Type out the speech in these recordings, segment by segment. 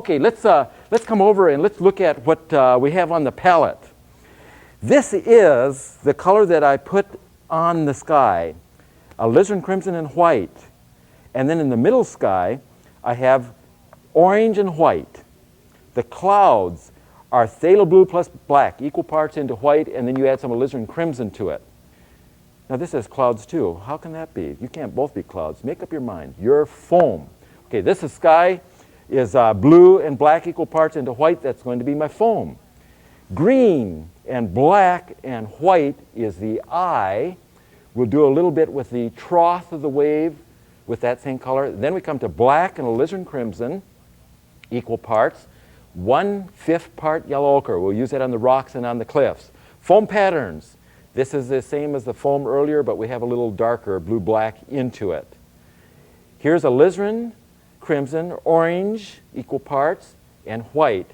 Okay, let's come over and let's look at what we have on the palette. This is the color that I put on the sky, alizarin crimson and white. And then in the middle sky, I have orange and white. The clouds are phthalo blue plus black, equal parts into white, and then you add some alizarin crimson to it. Now this is clouds too. How can that be? You can't both be clouds. Make up your mind. Your foam. Okay, this is sky is blue and black equal parts into white. That's going to be my foam. Green and black and white is the eye. We'll do a little bit with the trough of the wave with that same color. Then we come to black and alizarin crimson, equal parts. 1/5 part yellow ochre. We'll use that on the rocks and on the cliffs. Foam patterns. This is the same as the foam earlier, but we have a little darker blue-black into it. Here's alizarin crimson, orange, equal parts, and white.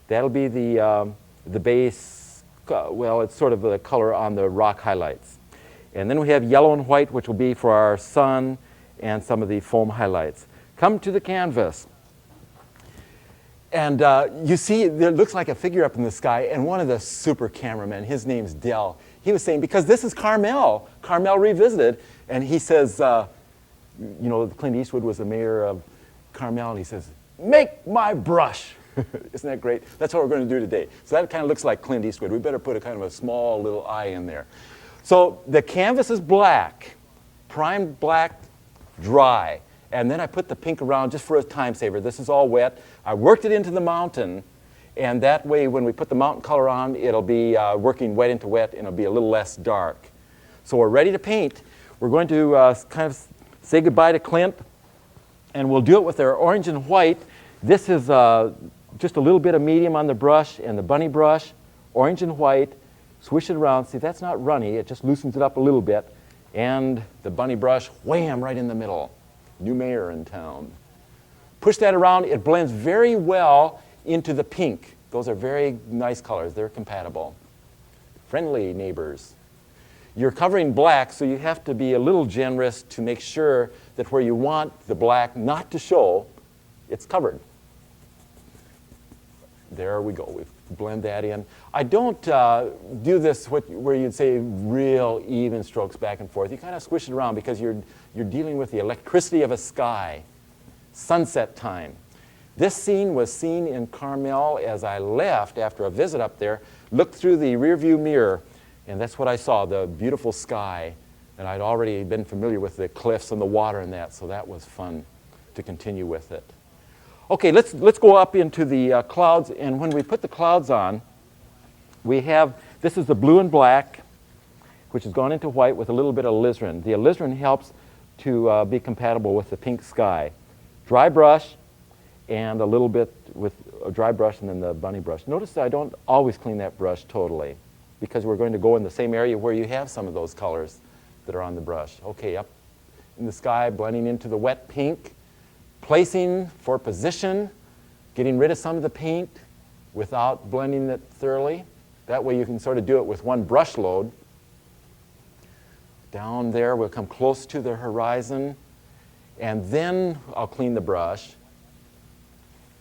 That'll be the base, well, it's sort of the color on the rock highlights. And then we have yellow and white, which will be for our sun and some of the foam highlights. Come to the canvas. And you see, there looks like a figure up in the sky, and one of the super cameramen, his name's Dell, he was saying, because this is Carmel Revisited, and he says, you know, Clint Eastwood was the mayor of Carmel, and he says, make my brush. Isn't that great? That's what we're going to do today. So that kind of looks like Clint Eastwood. We better put a kind of a small little eye in there. So the canvas is black, primed black, dry. And then I put the pink around just for a time saver. This is all wet. I worked it into the mountain, and that way when we put the mountain color on, it'll be working wet into wet, and it'll be a little less dark. So we're ready to paint. We're going to kind of say goodbye to Clint, and we'll do it with our orange and white. This is just a little bit of medium on the brush and the bunny brush, orange and white. Swish it around. See, that's not runny. It just loosens it up a little bit. And the bunny brush, wham, right in the middle. New mayor in town. Push that around. It blends very well into the pink. Those are very nice colors. They're compatible. Friendly neighbors. You're covering black, so you have to be a little generous to make sure that where you want the black not to show, it's covered. There we go. We blend that in. I don't do this where you'd say real even strokes back and forth. You kind of squish it around because you're dealing with the electricity of a sky. Sunset time. This scene was seen in Carmel as I left after a visit up there, looked through the rearview mirror, and that's what I saw, the beautiful sky. And I'd already been familiar with the cliffs and the water and that, so that was fun to continue with it. Okay, let's go up into the clouds, and when we put the clouds on, we have, this is the blue and black, which has gone into white with a little bit of alizarin. The alizarin helps to be compatible with the pink sky. Dry brush, and a little bit with a dry brush and then the bunny brush. Notice that I don't always clean that brush totally, because we're going to go in the same area where you have some of those colors that are on the brush. Okay, up in the sky, blending into the wet pink, placing for position, getting rid of some of the paint without blending it thoroughly. That way you can sort of do it with one brush load. Down there, we'll come close to the horizon, and then I'll clean the brush.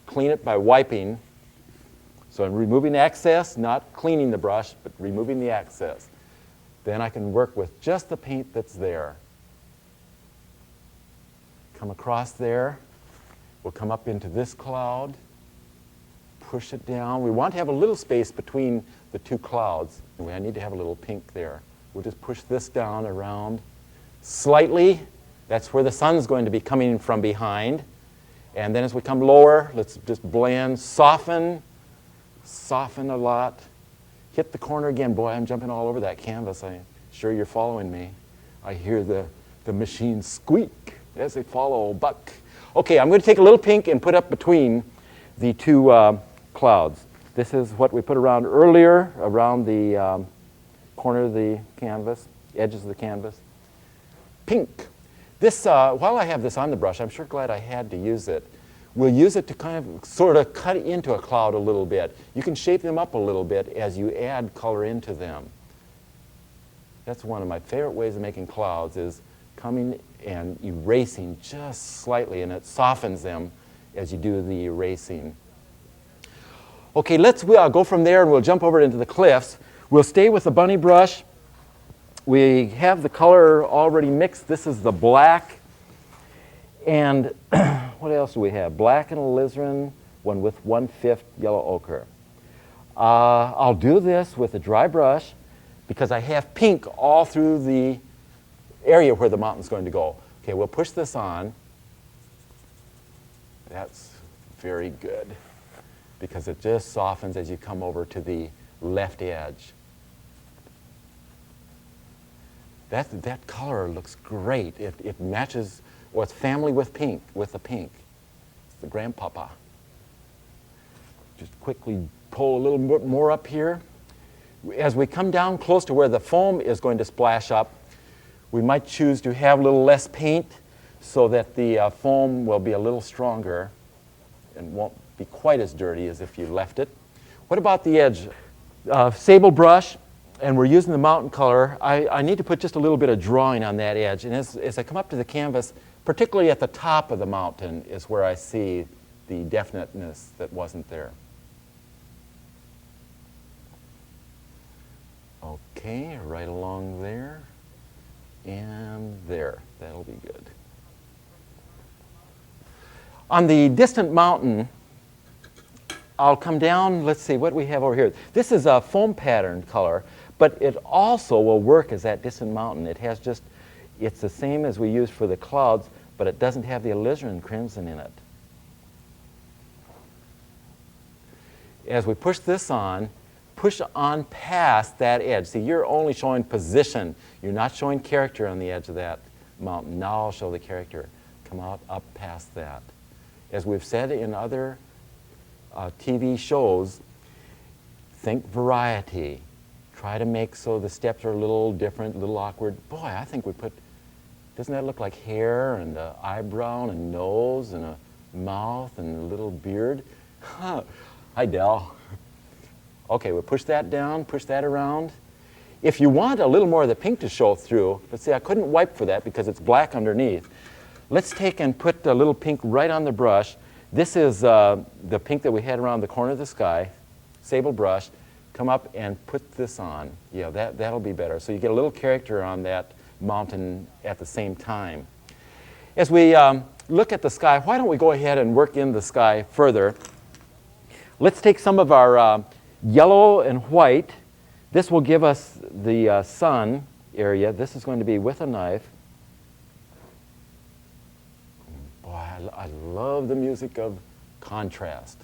Clean it by wiping. So I'm removing the excess, not cleaning the brush, but removing the excess. Then I can work with just the paint that's there. Come across there. We'll come up into this cloud. Push it down. We want to have a little space between the two clouds. I need to have a little pink there. We'll just push this down around slightly. That's where the sun's going to be coming from behind. And then as we come lower, let's just blend, soften a lot. Hit the corner again. Boy, I'm jumping all over that canvas. I'm sure you're following me. I hear the machine squeak as they follow Buck. Okay, I'm going to take a little pink and put up between the two clouds. This is what we put around earlier, around the corner of the canvas, edges of the canvas. Pink. This, while I have this on the brush, I'm sure glad I had to use it. We'll use it to kind of sort of cut into a cloud a little bit. You can shape them up a little bit as you add color into them. That's one of my favorite ways of making clouds, is coming and erasing just slightly, and it softens them as you do the erasing. Okay, let's go from there and we'll jump over into the cliffs. We'll stay with the bunny brush. We have the color already mixed. This is the black. And what else do we have? Black and alizarin, one with 1/5 yellow ochre. I'll do this with a dry brush because I have pink all through the area where the mountain's going to go. Okay, we'll push this on. That's very good because it just softens as you come over to the left edge. That color looks great. It matches, well, it's family with pink, with the pink. It's the grandpapa. Just quickly pull a little bit more up here. As we come down close to where the foam is going to splash up, we might choose to have a little less paint so that the foam will be a little stronger and won't be quite as dirty as if you left it. What about the edge? Sable brush, and we're using the mountain color. I need to put just a little bit of drawing on that edge. And as I come up to the canvas, particularly at the top of the mountain is where I see the definiteness that wasn't there. Okay, right along there and there. That'll be good. On the distant mountain, I'll come down, let's see what we have over here. This is a foam pattern color, but it also will work as that distant mountain. It has just, it's the same as we used for the clouds, but it doesn't have the alizarin crimson in it. As we push this on, push on past that edge. See, you're only showing position. You're not showing character on the edge of that mountain. Now I'll show the character. Come out up past that. As we've said in other TV shows, think variety. Try to make so the steps are a little different, a little awkward. Boy, I think we put, doesn't that look like hair and an eyebrow and a nose and a mouth and a little beard? Hi, Del. Okay, we'll push that down, push that around. If you want a little more of the pink to show through, but see, I couldn't wipe for that because it's black underneath. Let's take and put a little pink right on the brush. This is the pink that we had around the corner of the sky, sable brush. Come up and put this on. Yeah, that'll be better. So you get a little character on that mountain at the same time. As we look at the sky, why don't we go ahead and work in the sky further. Let's take some of our yellow and white. This will give us the sun area. This is going to be with a knife. Boy, I love the music of contrast.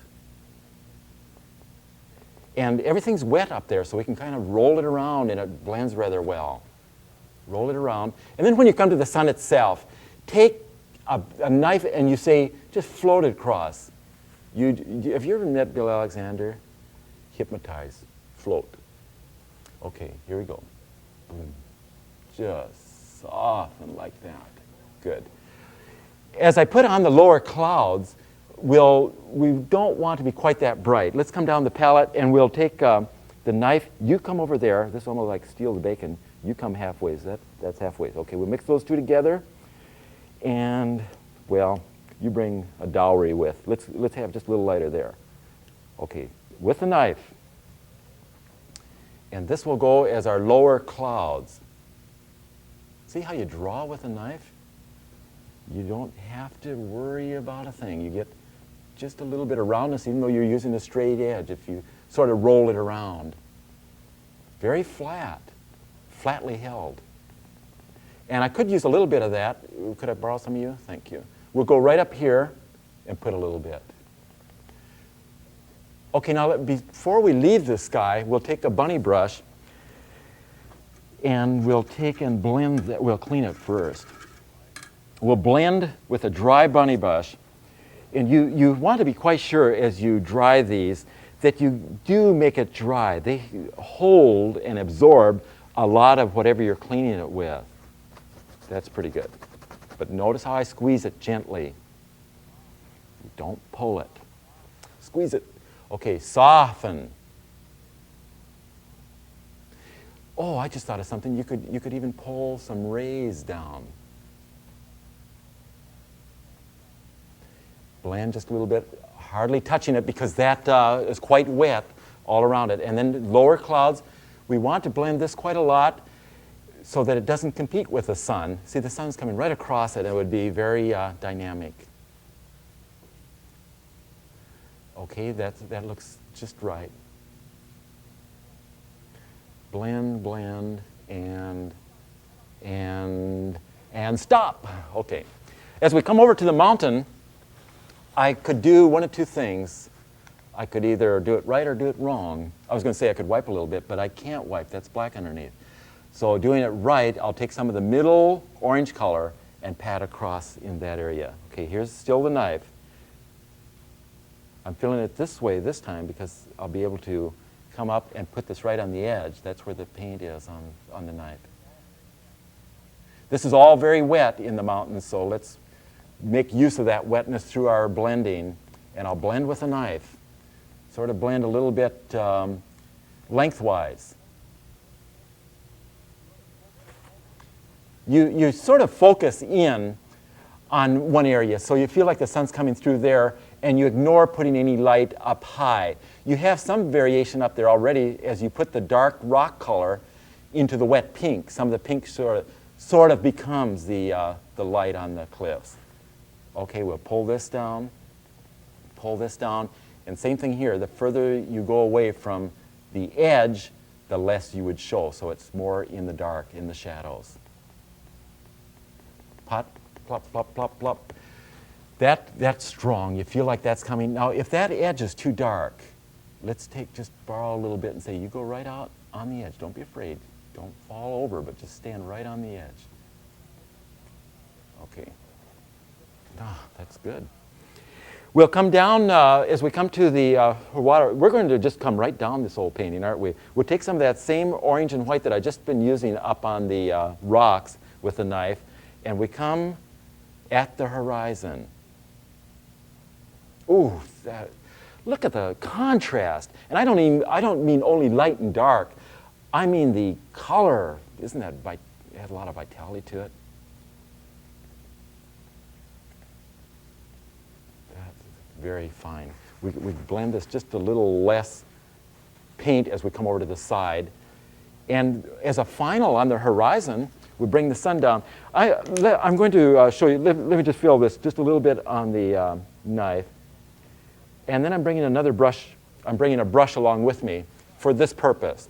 And everything's wet up there, so we can kind of roll it around, and it blends rather well. Roll it around. And then when you come to the sun itself, take a knife and you say, just float it across. Have you ever met Bill Alexander? Hypnotize, float. Okay, here we go. Boom. Just soften like that. Good. As I put on the lower clouds, we don't want to be quite that bright. Let's come down the palette and we'll take the knife. You come over there. This is almost like steal the bacon. You come halfway. That's halfway. Okay, we'll mix those two together. And, well, you bring a dowry with. Let's have just a little lighter there. Okay, with the knife. And this will go as our lower clouds. See how you draw with a knife? You don't have to worry about a thing. You get just a little bit of roundness even though you're using a straight edge if you sort of roll it around. Very flat, flatly held. And I could use a little bit of that. Could I borrow some of you? Thank you. We'll go right up here and put a little bit. Okay, now before we leave the sky, we'll take a bunny brush and we'll take and blend that. We'll clean it first. We'll blend with a dry bunny brush. And you want to be quite sure as you dry these that you do make it dry. They hold and absorb a lot of whatever you're cleaning it with. That's pretty good. But notice how I squeeze it gently. Don't pull it. Squeeze it. Okay, soften. Oh, I just thought of something. You could even pull some rays down. Blend just a little bit hardly touching it because that is quite wet all around it. And then lower clouds, we want to blend this quite a lot so that it doesn't compete with the sun. See, the sun's coming right across it, and it would be very dynamic. Okay, that looks just right. Blend, blend, and stop. Okay. As we come over to the mountain, I could do one of two things. I could either do it right or do it wrong. I was going to say I could wipe a little bit, but I can't wipe. That's black underneath. So doing it right, I'll take some of the middle orange color and pat across in that area. Okay, here's still the knife. I'm filling it this way this time because I'll be able to come up and put this right on the edge. That's where the paint is on the knife. This is all very wet in the mountains, so let's make use of that wetness through our blending. And I'll blend with a knife. Sort of blend a little bit lengthwise. You sort of focus in on one area, so you feel like the sun's coming through there, and you ignore putting any light up high. You have some variation up there already as you put the dark rock color into the wet pink. Some of the pink sort of becomes the light on the cliffs. Okay, we'll pull this down, and same thing here. The further you go away from the edge, the less you would show, so it's more in the dark, in the shadows. Pot, plop, plop, plop, plop. That's strong. You feel like that's coming. Now, if that edge is too dark, let's just borrow a little bit and say, you go right out on the edge. Don't be afraid. Don't fall over, but just stand right on the edge. Okay. That's good. We'll come down, as we come to the water, we're going to just come right down this old painting, aren't we? We'll take some of that same orange and white that I've just been using up on the rocks with the knife, and we come at the horizon. Ooh, look at the contrast. And I don't mean only light and dark. I mean the color. Isn't that, it has a lot of vitality to it? Very fine. We blend this just a little less paint as we come over to the side. And as a final on the horizon, we bring the sun down. I'm going to show you, let me just fill this just a little bit on the knife. And then I'm bringing another brush, I'm bringing a brush along with me for this purpose.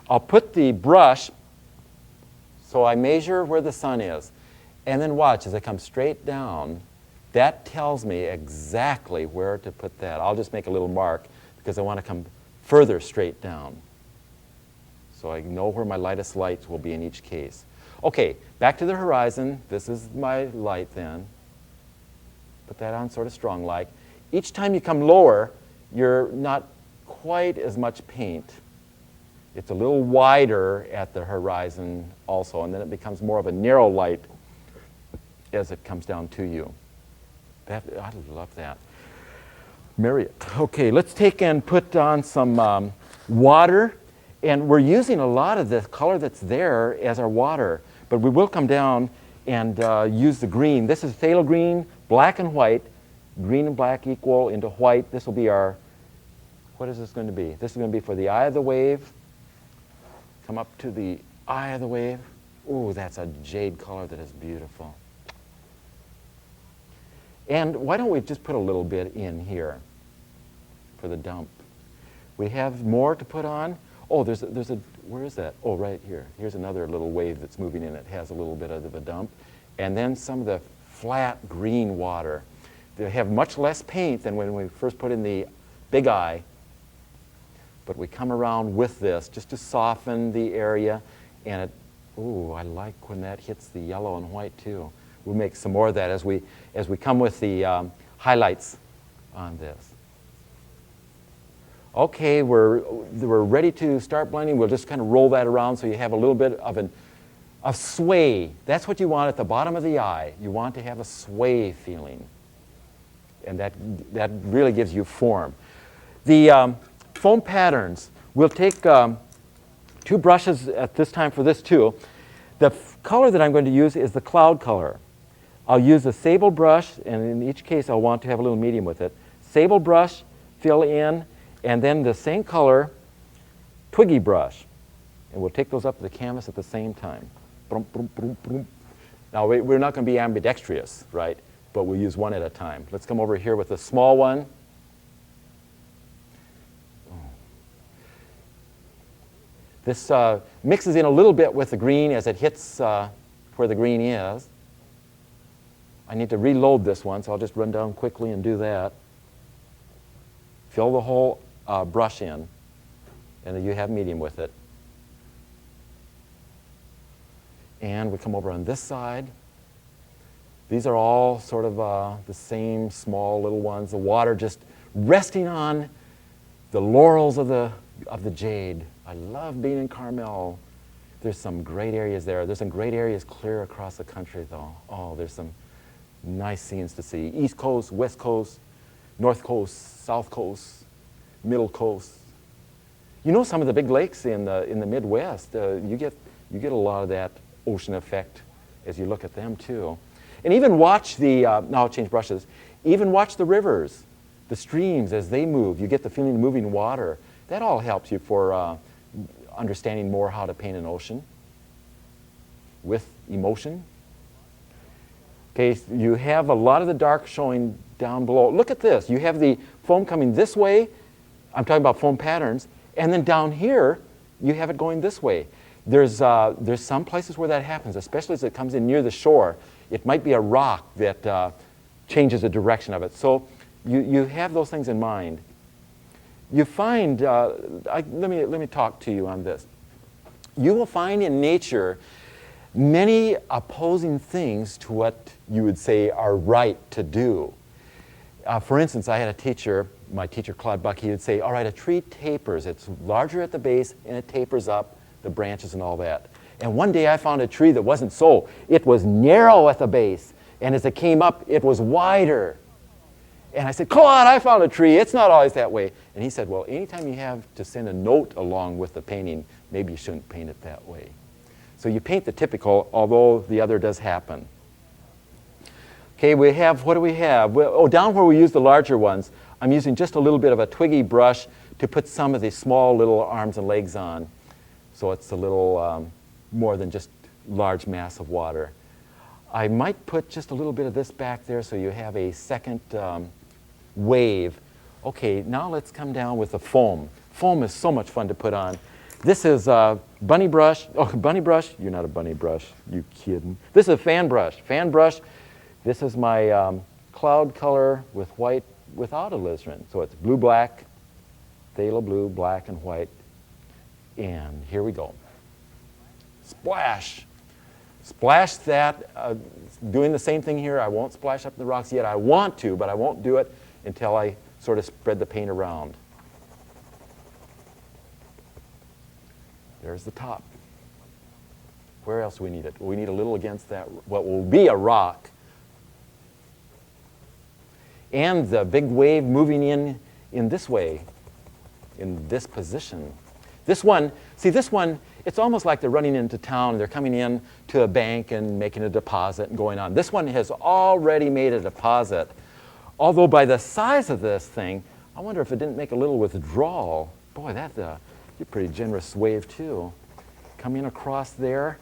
I'll put the brush so I measure where the sun is. And then watch as I come straight down. That tells me exactly where to put that. I'll just make a little mark because I want to come further straight down. So I know where my lightest lights will be in each case. Okay, back to the horizon. This is my light then. Put that on sort of strong like. Each time you come lower, you're not quite as much paint. It's a little wider at the horizon also, and then it becomes more of a narrow light as it comes down to you. I love that. Marriott. Okay, let's take and put on some water. And we're using a lot of the color that's there as our water. But we will come down and use the green. This is phthalo green, black and white. Green and black equal into white. This will be our, what is this going to be? This is going to be for the eye of the wave. Come up to the eye of the wave. Ooh, that's a jade color that is beautiful. And why don't we just put a little bit in here for the dump? We have more to put on. Oh, there's a, where is that? Oh, right here. Here's another little wave that's moving in. It has a little bit of a dump. And then some of the flat green water. They have much less paint than when we first put in the big eye. But we come around with this just to soften the area. And it, ooh, I like when that hits the yellow and white too. We'll make some more of that as we come with the highlights on this. Okay, we're ready to start blending. We'll just kind of roll that around so you have a little bit of a sway. That's what you want at the bottom of the eye. You want to have a sway feeling. And that really gives you form. The foam patterns, we'll take 2 brushes at this time for this too. The color that I'm going to use is the cloud color. I'll use a sable brush, and in each case I'll want to have a little medium with it. sable brush, fill in, and then the same color twiggy brush. And we'll take those up to the canvas at the same time. Brum, brum, brum, brum. Now, we're not going to be ambidextrous, right? But we'll use one at a time. Let's come over here with the small one. This mixes in a little bit with the green as it hits where the green is. I need to reload this one, so I'll just run down quickly and do that. Fill the whole brush in, and then you have medium with it. And we come over on this side. These are all sort of the same small little ones. The water just resting on the laurels of the jade. I love being in Carmel. There's some great areas there. There's some great areas clear across the country, though. Oh, there's some nice scenes to see. East Coast, West Coast, North Coast, South Coast, Middle Coast. You know, some of the big lakes in the Midwest, you get a lot of that ocean effect as you look at them too. And even watch the, now I'll change brushes, even watch the rivers, the streams as they move. You get the feeling of moving water. That all helps you for understanding more how to paint an ocean with emotion. Okay, you have a lot of the dark showing down below. Look at this. You have the foam coming this way. I'm talking about foam patterns. And then down here, you have it going this way. There's some places where that happens, especially as it comes in near the shore. It might be a rock that changes the direction of it. So you have those things in mind. You find, let me talk to you on this. You will find in nature many opposing things to what you would say are right to do. For instance, I had a teacher, my teacher Claude Buck, he would say, all right, a tree tapers. It's larger at the base and it tapers up, the branches and all that. And one day I found a tree that wasn't so. It was narrow at the base, and as it came up, it was wider. And I said, Claude, I found a tree. It's not always that way. And he said, well, anytime you have to send a note along with the painting, maybe you shouldn't paint it that way. So you paint the typical, although the other does happen. Okay, we have, what do we have? Well, down where we use the larger ones, I'm using just a little bit of a twiggy brush to put some of the small little arms and legs on. So it's a little more than just large mass of water. I might put just a little bit of this back there so you have a second wave. Okay, now let's come down with the foam. Foam is so much fun to put on. This is a bunny brush. Oh, bunny brush? You're not a bunny brush. You kidding. This is a fan brush. Fan brush. This is my cloud color with white without alizarin. So it's blue, black, phthalo blue, black, and white. And here we go. Splash. Splash that. Doing the same thing here. I won't splash up the rocks yet. I want to, but I won't do it until I sort of spread the paint around. There's the top. Where else do we need it? We need a little against that, what will be a rock. And the big wave moving in this way, in this position. This one, see this one, it's almost like they're running into town. They're coming in to a bank and making a deposit and going on. This one has already made a deposit. Although by the size of this thing, I wonder if it didn't make a little withdrawal. Boy, that's a pretty generous wave too. Coming across there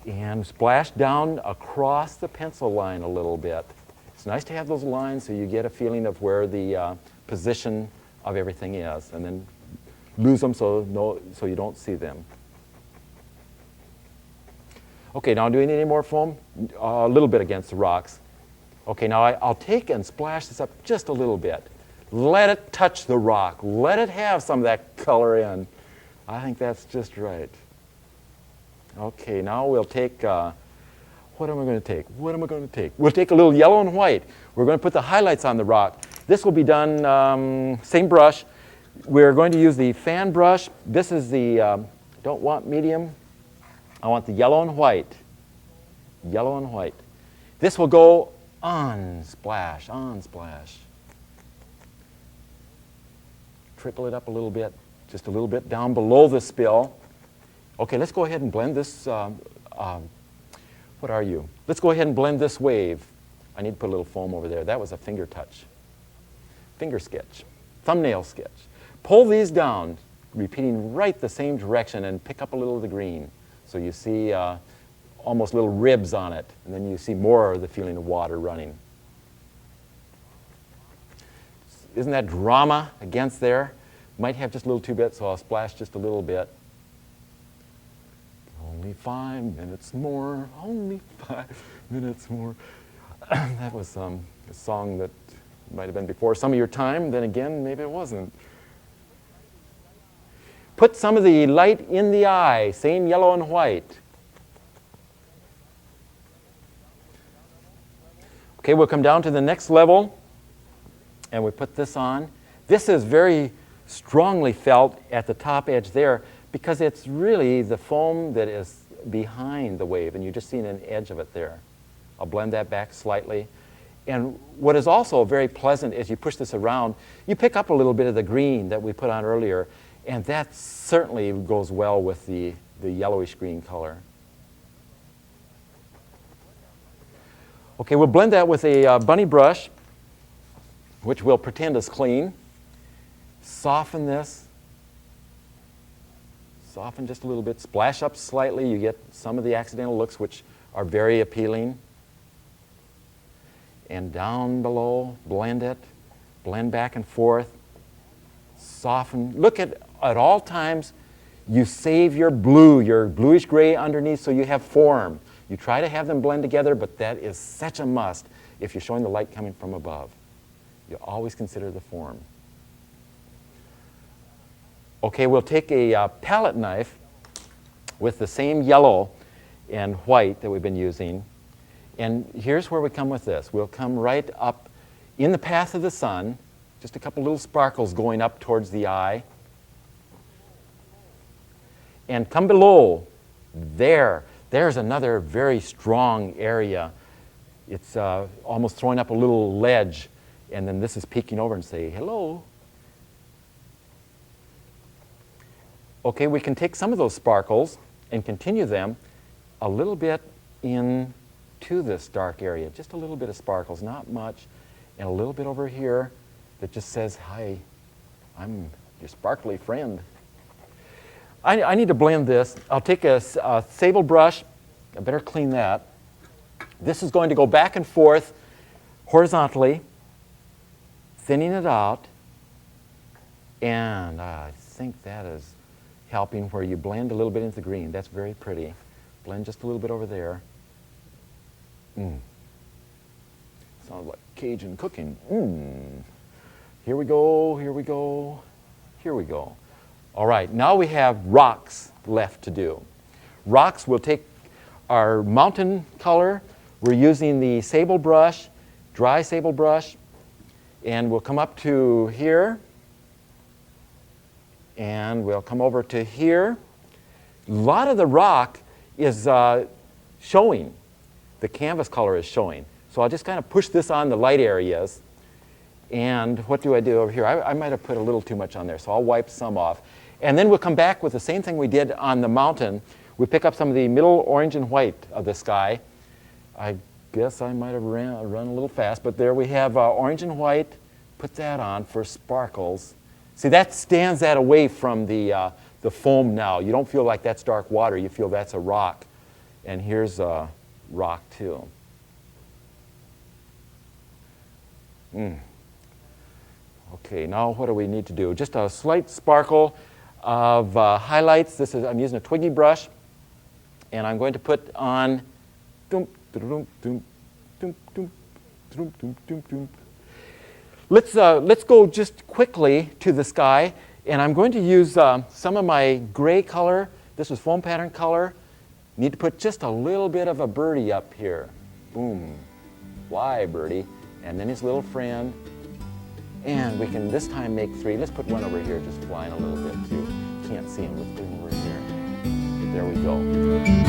and splash down across the pencil line a little bit. It's nice to have those lines so you get a feeling of where the position of everything is, and then lose them so you don't see them. Okay, now do we need any more foam? A little bit against the rocks. Okay, now I'll take and splash this up just a little bit. Let it touch the rock. Let it have some of that color in. I think that's just right. Okay, now we'll take, what am I going to take? What am I going to take? We'll take a little yellow and white. We're going to put the highlights on the rock. This will be done, same brush. We're going to use the fan brush. This is the, don't want medium. I want the yellow and white. Yellow and white. This will go on splash, on splash. Trickle it up a little bit, just a little bit down below the spill. Okay, let's go ahead and blend this. What are you? Let's go ahead and blend this wave. I need to put a little foam over there. That was a finger touch. finger sketch, thumbnail sketch. Pull these down, repeating right the same direction, and pick up a little of the green. So you see almost little ribs on it, and then you see more of the feeling of water running. Isn't that drama against there? Might have just a little too bit, so I'll splash just a little bit. Only 5 minutes more, only 5 minutes more. That was a song that might have been before some of your time, then again, maybe it wasn't. Put some of the light in the eye, same yellow and white. Okay, we'll come down to the next level, and we put this on. This is very strongly felt at the top edge there because it's really the foam that is behind the wave, and you're just seeing an edge of it there. I'll blend that back slightly. And what is also very pleasant as you push this around, you pick up a little bit of the green that we put on earlier, and that certainly goes well with the yellowish green color. Okay, we'll blend that with a bunny brush, which we'll pretend is clean. Soften this. Soften just a little bit. Splash up slightly. You get some of the accidental looks, which are very appealing. And down below, blend it. Blend back and forth. Soften. Look at all times, you save your blue, your bluish gray underneath, so you have form. You try to have them blend together, but that is such a must if you're showing the light coming from above. You always consider the form. Okay, we'll take a palette knife with the same yellow and white that we've been using. And here's where we come with this. We'll come right up in the path of the sun, just a couple little sparkles going up towards the eye. And come below, there's another very strong area. It's almost throwing up a little ledge, and then this is peeking over and say, hello. Okay, we can take some of those sparkles and continue them a little bit into this dark area. Just a little bit of sparkles, not much, and a little bit over here that just says, hi, I'm your sparkly friend. I need to blend this. I'll take a sable brush. I better clean that. This is going to go back and forth horizontally, thinning it out, and I think that is helping where you blend a little bit into the green. That's very pretty. Blend just a little bit over there. Sounds like Cajun cooking. Here we go, here we go, here we go. All right, now we have rocks left to do. Rocks, we'll take our mountain color. We're using the sable brush, dry sable brush, and we'll come up to here, and we'll come over to here. A lot of the rock is showing. The canvas color is showing. So I'll just kind of push this on the light areas. And what do I do over here? I might have put a little too much on there, so I'll wipe some off. And then we'll come back with the same thing we did on the mountain. We pick up some of the middle orange and white of the sky. I guess I might have run a little fast, but there we have orange and white. Put that on for sparkles. See, that stands that away from the foam now. You don't feel like that's dark water. You feel that's a rock. And here's a rock, too. Okay, now what do we need to do? Just a slight sparkle of highlights. I'm using a twiggy brush, and I'm going to put on. Let's go just quickly to the sky, and I'm going to use some of my gray color. This is foam pattern color. Need to put just a little bit of a birdie up here. Boom, fly birdie, and then his little friend. And we can this time make 3. Let's put one over here, just flying a little bit too. Can't see him. Let's put him over here. There we go.